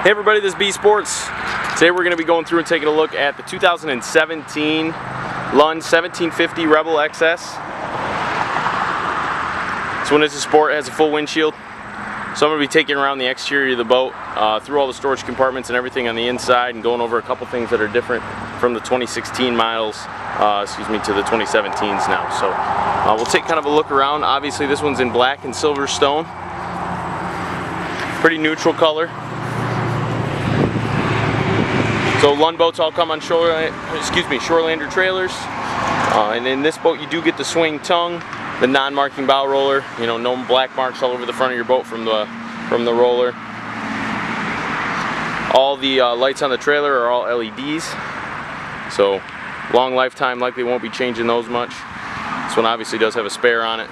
Hey everybody, this is B Sports. Today we're going to be going through and taking a look at the 2017 Lund 1750 Rebel XS. This one is a sport, it has a full windshield. So I'm going to be taking around the exterior of the boat, through all the storage compartments and everything on the inside, and going over a couple things that are different from the 2016 models, to the 2017s now. So we'll take kind of a look around. Obviously this one's in black and silver stone. Pretty neutral color. So Lund boats all come on Shorelander trailers, and in this boat you do get the swing tongue, the non-marking bow roller. You know, no black marks all over the front of your boat from the roller. All the lights on the trailer are all LEDs, so long lifetime, likely won't be changing those much. This one obviously does have a spare on it.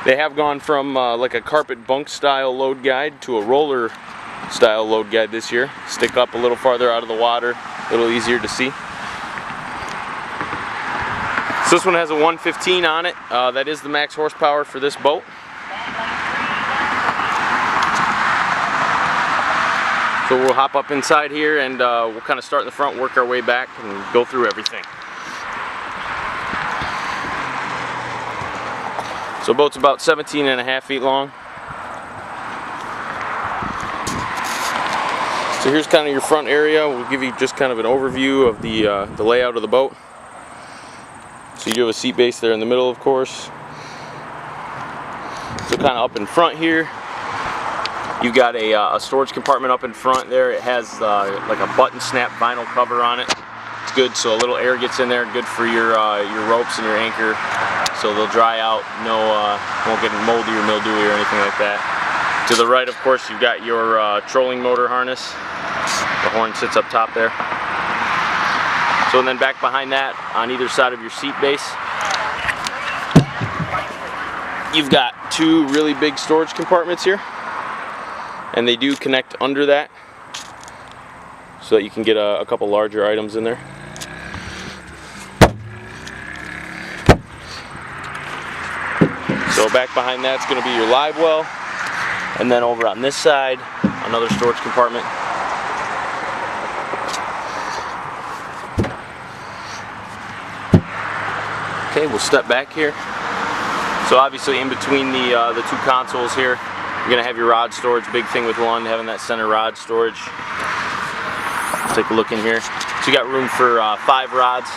They have gone from like a carpet bunk style load guide to a roller style load guide this year. Stick up a little farther out of the water, a little easier to see. So this one has a 115 on it. That is the max horsepower for this boat. So we'll hop up inside here and we'll kind of start in the front, work our way back, and go through everything. So boat's about 17.5 feet long. So here's kind of your front area. We'll give you just kind of an overview of the layout of the boat. So you do have a seat base there in the middle, of course. So kind of up in front here, you've got a storage compartment up in front there. It has like a button snap vinyl cover on it. It's good, so a little air gets in there. Good for your ropes and your anchor, so they'll dry out. No, won't get moldy or mildewy or anything like that. To the right, of course, you've got your trolling motor harness. The horn sits up top there. So and then back behind that, on either side of your seat base, you've got two really big storage compartments here, and they do connect under that so that you can get a couple larger items in there. So back behind that's going to be your live well. And then over on this side, another storage compartment. Okay, we'll step back here. So obviously in between the two consoles here, you're going to have your rod storage. Big thing with Lund, having that center rod storage. Let's take a look in here. So you got room for 5 rods.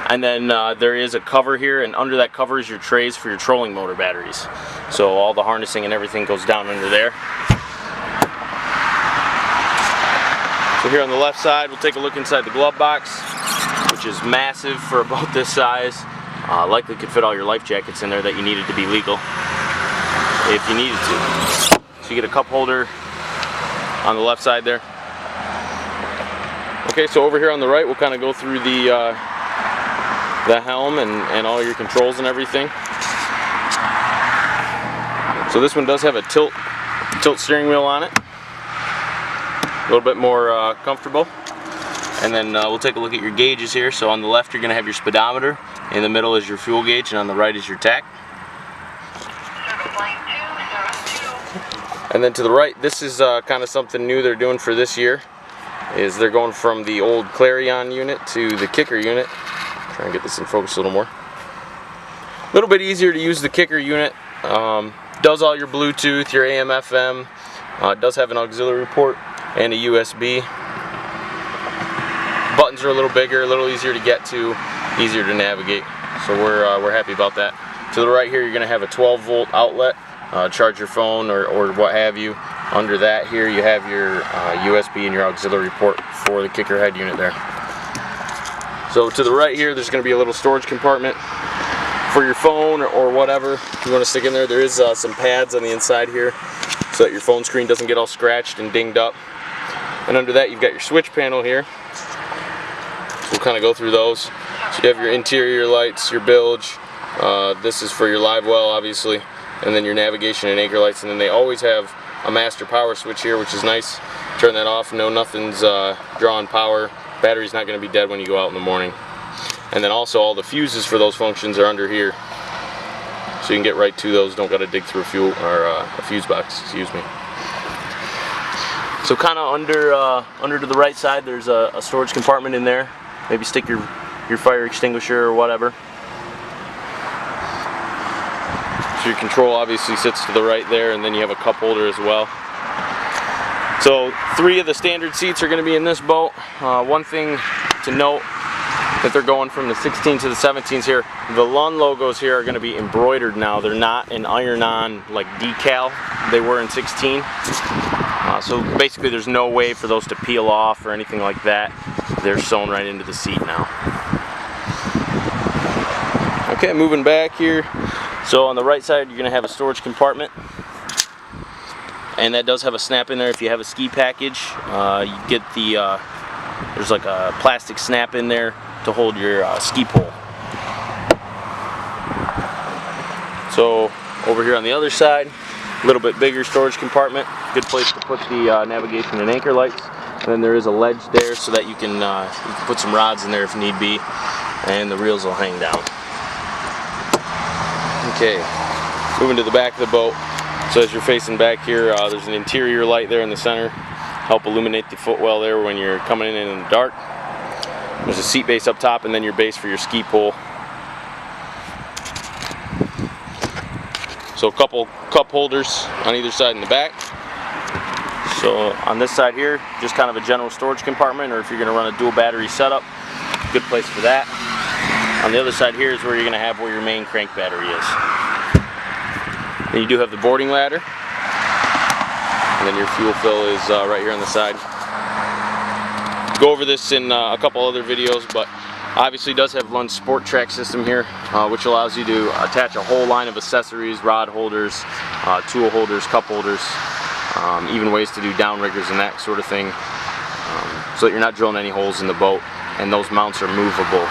And then there is a cover here, and under that cover is your trays for your trolling motor batteries. So all the harnessing and everything goes down under there. So here on the left side, we'll take a look inside the glove box, which is massive for a boat this size. Likely could fit all your life jackets in there that you needed to be legal, if you needed to. So you get a cup holder on the left side there. Okay, so over here on the right, we'll kind of go through the helm and all your controls and everything. So this one does have a tilt steering wheel on it, a little bit more comfortable. And then we'll take a look at your gauges here. So on the left you're going to have your speedometer, in the middle is your fuel gauge, and on the right is your tack. And then to the right, this is kind of something new they're doing for this year, is they're going from the old Clarion unit to the kicker unit. Try and get this in focus a little more. A little bit easier to use the kicker unit. Does all your Bluetooth, your AM, FM. It does have an auxiliary port and a USB. Buttons are a little bigger, a little easier to get to, easier to navigate. So we're happy about that. To the right here, you're going to have a 12-volt outlet, charge your phone or what have you. Under that here, you have your USB and your auxiliary port for the kicker head unit there. So to the right here, there's going to be a little storage compartment for your phone or whatever you want to stick in there. There is some pads on the inside here so that your phone screen doesn't get all scratched and dinged up. And under that, you've got your switch panel here. So we'll kind of go through those. So you have your interior lights, your bilge. This is for your live well, obviously. And then your navigation and anchor lights. And then they always have a master power switch here, which is nice. Turn that off. No, nothing's drawing power. Battery's not going to be dead when you go out in the morning. And then also all the fuses for those functions are under here, so you can get right to those. Don't got to dig through a fuse box. Excuse me. So kind of under to the right side, there's a storage compartment in there. Maybe stick your fire extinguisher or whatever. So your control obviously sits to the right there, and then you have a cup holder as well. So 3 of the standard seats are going to be in this boat. One thing to note, that they're going from the 16 to the 17s here. The Lund logos here are going to be embroidered now. They're not an iron-on like decal they were in 16. So basically there's no way for those to peel off or anything like that. They're sewn right into the seat now. Okay, moving back here. So on the right side you're going to have a storage compartment. And that does have a snap in there if you have a ski package. You get the, there's like a plastic snap in there to hold your ski pole. So over here on the other side, a little bit bigger storage compartment. Good place to put the navigation and anchor lights. And then there is a ledge there so that you can put some rods in there if need be. And the reels will hang down. Okay, moving to the back of the boat. So as you're facing back here, there's an interior light there in the center. Help illuminate the footwell there when you're coming in the dark. There's a seat base up top and then your base for your ski pole. So a couple cup holders on either side in the back. So on this side here, just kind of a general storage compartment, or if you're going to run a dual battery setup, good place for that. On the other side here is where you're going to have where your main crank battery is. Then you do have the boarding ladder, and then your fuel fill is right here on the side. Go over this in a couple other videos, but obviously it does have Lund Sport Track system here, which allows you to attach a whole line of accessories, rod holders, tool holders, cup holders, even ways to do downriggers and that sort of thing, so that you're not drilling any holes in the boat, and those mounts are movable.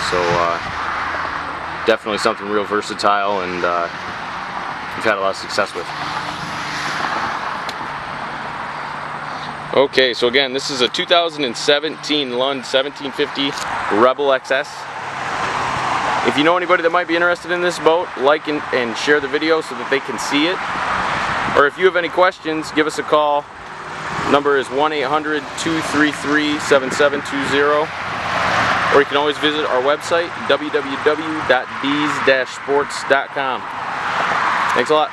So definitely something real versatile, and we've had a lot of success with. Okay, so again, this is a 2017 Lund 1750 Rebel XS. If you know anybody that might be interested in this boat, like and share the video so that they can see it. Or if you have any questions, give us a call. Number is 1-800-233-7720. Or you can always visit our website, www.bees-sports.com. Thanks a lot.